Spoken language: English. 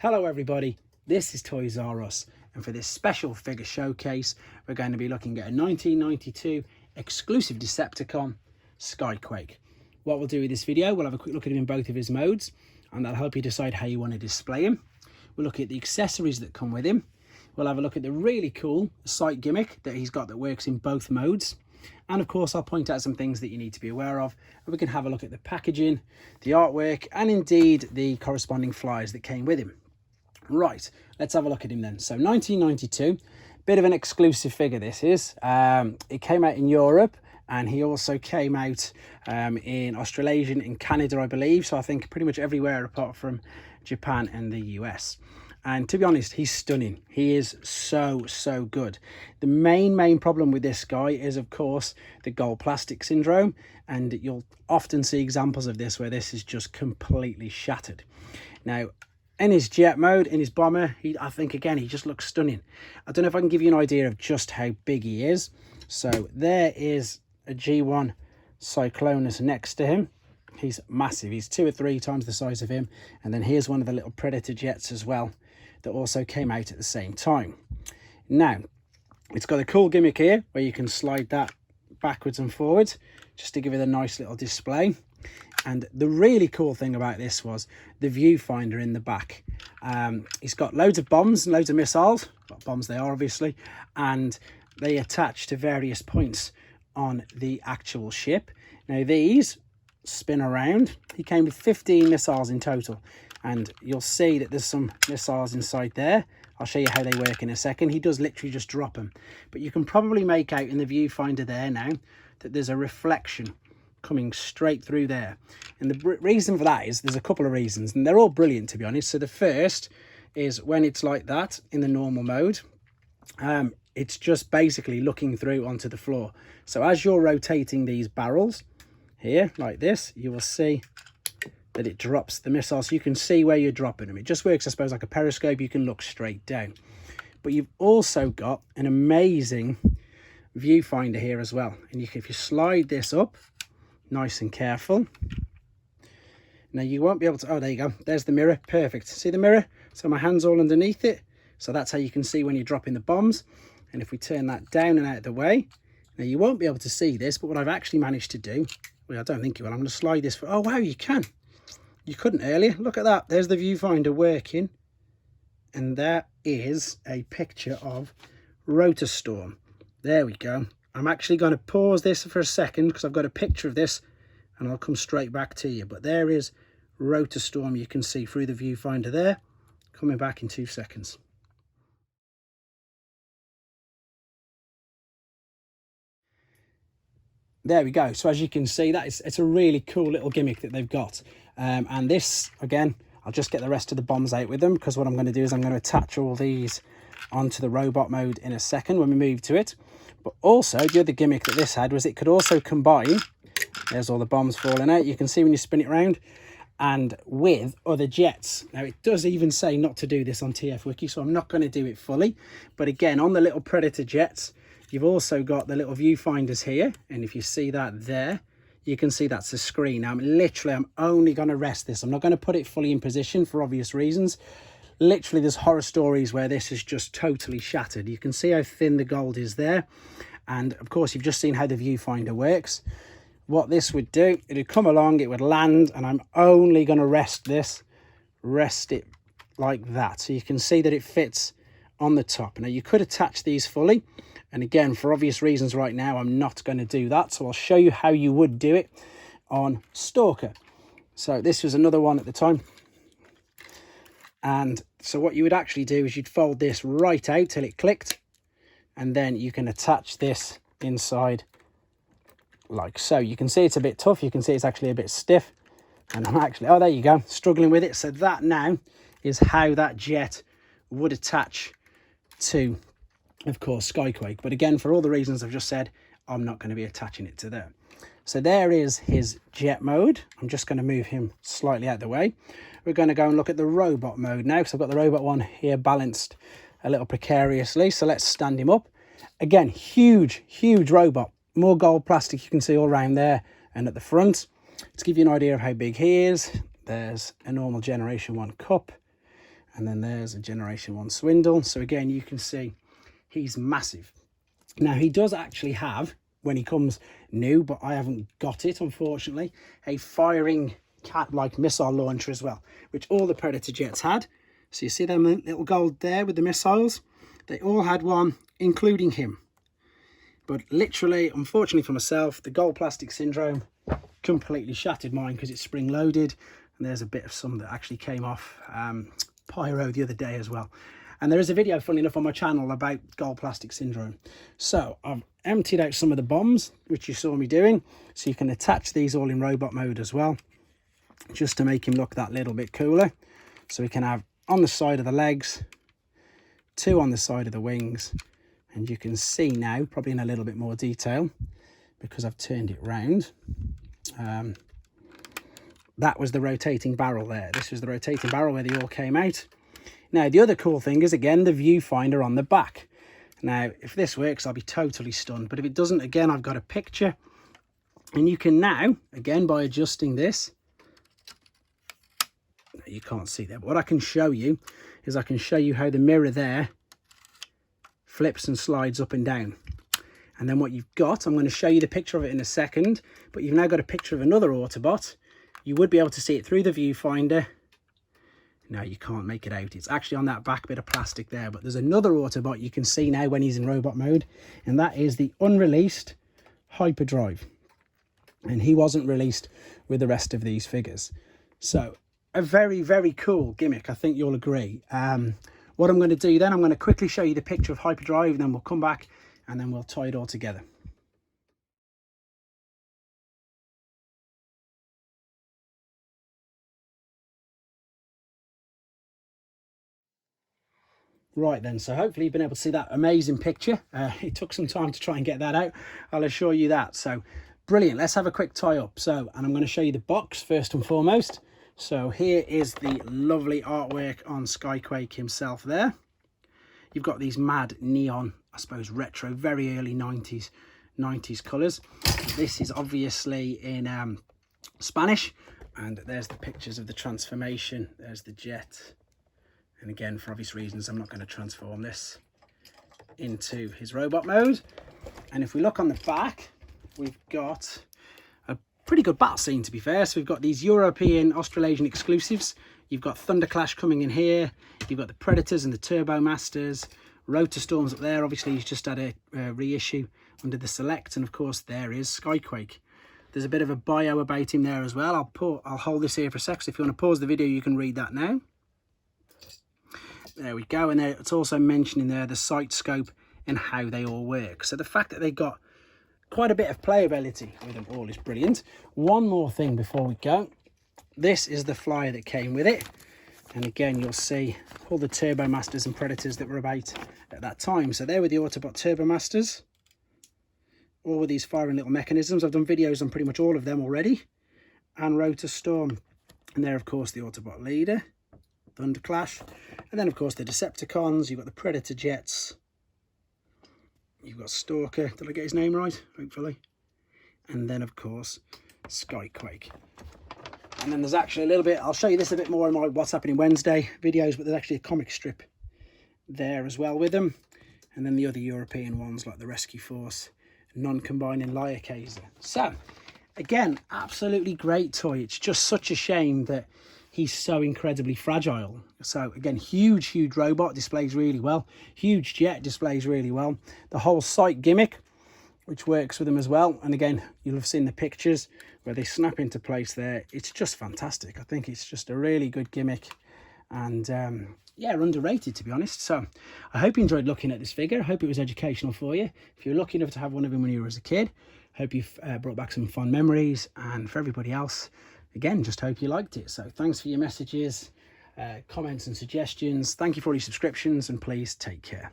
Hello everybody, this is Toys R Us, and for this special figure showcase we're going to be looking at a 1992 exclusive Decepticon, Skyquake. What we'll do with this video, we'll have a quick look at him in both of his modes, and that'll help you decide how you want to display him. We'll look at the accessories that come with him. We'll have a look at the really cool sight gimmick that he's got that works in both modes. And of course, I'll point out some things that you need to be aware of. And we can have a look at the packaging, the artwork, and indeed the corresponding flyers that came with him. Right, let's have a look at him then. So 1992, bit of an exclusive figure this is. It came out in Europe, and he also came out in Australasia and Canada, I believe. So I think pretty much everywhere apart from Japan and the US. And to be honest, he's stunning. He is so good. The main problem with this guy is, of course, the gold plastic syndrome. And you'll often see examples of this where this is just completely shattered. Now, in his jet mode, in his bomber, I think, again, he just looks stunning. I don't know if I can give you an idea of just how big he is. So there is a G1 Cyclonus next to him. He's massive. He's 2 or 3 times the size of him. And then here's one of the little Predator jets as well that also came out at the same time. Now, it's got a cool gimmick here where you can slide that backwards and forwards just to give it a nice little display. And the really cool thing about this was the viewfinder in the back. He's got loads of bombs and loads of missiles, what bombs they are obviously, and they attach to various points on the actual ship. Now these spin around. He came with 15 missiles in total, and you'll see that there's some missiles inside there. I'll show you how they work in a second. He does literally just drop them, but you can probably make out in the viewfinder there now that there's a reflection coming straight through there. And the reason for that is there's a couple of reasons, and they're all brilliant, to be honest. So the first is when it's like that in the normal mode, it's just basically looking through onto the floor. So as you're rotating these barrels here like this, you will see that it drops the missiles, so you can see where you're dropping them. It just works, I suppose, like a periscope. You can look straight down. But you've also got an amazing viewfinder here as well, and if you slide this up nice and careful, now you won't be able to, oh, there you go, there's the mirror, perfect. See the mirror? So my hand's all underneath it, so that's how you can see when you're dropping the bombs. And if we turn that down and out of the way, now you won't be able to see this, but what I've actually managed to do, well, I don't think you will, I'm going to slide this for, oh wow, you can. You couldn't earlier. Look at that, there's the viewfinder working, and there is a picture of Rotor Storm. There we go. I'm actually going to pause this for a second because I've got a picture of this, and I'll come straight back to you. But there is Rotor Storm, you can see through the viewfinder there. Coming back in 2 seconds. There we go. So as you can see, it's a really cool little gimmick that they've got. And this, again, I'll just get the rest of the bombs out with them, because what I'm going to do is I'm going to attach all these onto the robot mode in a second when we move to it. But also, the other gimmick that this had was it could also combine, there's all the bombs falling out, you can see when you spin it around, and with other jets. Now, it does even say not to do this on TF Wiki, so I'm not going to do it fully. But again, on the little Predator jets, you've also got the little viewfinders here, and if you see that there, you can see that's the screen. Now, I'm only going to rest this. I'm not going to put it fully in position for obvious reasons. Literally, there's horror stories where this is just totally shattered. You can see how thin the gold is there. And of course, you've just seen how the viewfinder works. What this would do, it would come along, it would land, and I'm only going to rest it like that. So you can see that it fits on the top. Now, you could attach these fully. And again, for obvious reasons right now, I'm not going to do that. So I'll show you how you would do it on Stalker. So this was another one at the time. And so what you would actually do is you'd fold this right out till it clicked, and then you can attach this inside like so. You can see it's a bit tough. You can see it's actually a bit stiff, and I'm actually, oh, there you go, struggling with it. So that now is how that jet would attach to, of course, Skyquake. But again, for all the reasons I've just said, I'm not going to be attaching it to there. So there is his jet mode. I'm just going to move him slightly out of the way. We're going to go and look at the robot mode now, because I've got the robot one here balanced a little precariously. So let's stand him up. Again, huge robot. More gold plastic you can see all around there and at the front. To give you an idea of how big he is, there's a normal Generation 1 cup. And then there's a Generation 1 Swindle. So again, you can see he's massive. Now, he does actually have, when he comes new, but I haven't got it, unfortunately, a firing cat-like missile launcher as well, which all the Predator jets had. So you see them little gold there with the missiles? They all had one, including him. But literally, unfortunately for myself, the gold plastic syndrome completely shattered mine because it's spring-loaded. And there's a bit of some that actually came off pyro the other day as well. And there is a video, funny enough, on my channel about gold plastic syndrome. So I've emptied out some of the bombs, which you saw me doing. So you can attach these all in robot mode as well, just to make him look that little bit cooler. So we can have on the side of the legs, 2 on the side of the wings. And you can see now, probably in a little bit more detail, because I've turned it round. That was the rotating barrel there. This was the rotating barrel where they all came out. Now, the other cool thing is, again, the viewfinder on the back. Now, if this works, I'll be totally stunned. But if it doesn't, again, I've got a picture. And you can now, again, by adjusting this, you can't see that. But what I can show you is I can show you how the mirror there flips and slides up and down. And then what you've got, I'm going to show you the picture of it in a second, but you've now got a picture of another Autobot. You would be able to see it through the viewfinder. No, you can't make it out. It's actually on that back bit of plastic there, but there's another Autobot you can see now when he's in robot mode, and that is the unreleased Hyperdrive. And he wasn't released with the rest of these figures. So a very, very cool gimmick. I think you'll agree. What I'm going to do then, I'm going to quickly show you the picture of Hyperdrive, and then we'll come back and then we'll tie it all together. Right then, so hopefully you've been able to see that amazing picture. It took some time to try and get that out, I'll assure you that. So brilliant, let's have a quick tie up. So, and I'm going to show you the box first and foremost. So here is the lovely artwork on Skyquake himself there. You've got these mad neon, I suppose retro, very early 90s colours. This is obviously in Spanish, and there's the pictures of the transformation. There's the jet. And again, for obvious reasons, I'm not going to transform this into his robot mode. And if we look on the back, we've got a pretty good battle scene, to be fair. So we've got these European, Australasian exclusives. You've got Thunderclash coming in here. You've got the Predators and the Turbo Masters. Rotor Storm's up there. Obviously, he's just had a reissue under the Select. And of course, there is Skyquake. There's a bit of a bio about him there as well. I'll hold this here for a sec. So if you want to pause the video, you can read that now. There we go. And there, it's also mentioning there the sight scope and how they all work. So the fact that they got quite a bit of playability with them all is brilliant. One more thing before we go. This is the flyer that came with it. And again, you'll see all the Turbo Masters and Predators that were about at that time. So there were the Autobot Turbo Masters. All with these firing little mechanisms. I've done videos on pretty much all of them already. And Rotor Storm. And there, of course, the Autobot Leader. Thunderclash. And then, of course, the Decepticons. You've got the Predator Jets. You've got Stalker. Did I get his name right? Hopefully. And then, of course, Skyquake. And then there's actually a little bit, I'll show you this a bit more in my What's Happening Wednesday videos, but there's actually a comic strip there as well with them. And then the other European ones like the Rescue Force, non-combining Lyakaiser. So, again, absolutely great toy. It's just such a shame that he's so incredibly fragile. So, again, huge robot, displays really well. Huge jet, displays really well. The whole sight gimmick, which works with them as well. And again, you'll have seen the pictures where they snap into place there. It's just fantastic. I think it's just a really good gimmick. And yeah, underrated, to be honest. So I hope you enjoyed looking at this figure. I hope it was educational for you. If you're lucky enough to have one of them when you were as a kid, hope you've brought back some fond memories. And for everybody else, again, just hope you liked it. So thanks for your messages, comments and suggestions. Thank you for all your subscriptions, and please take care.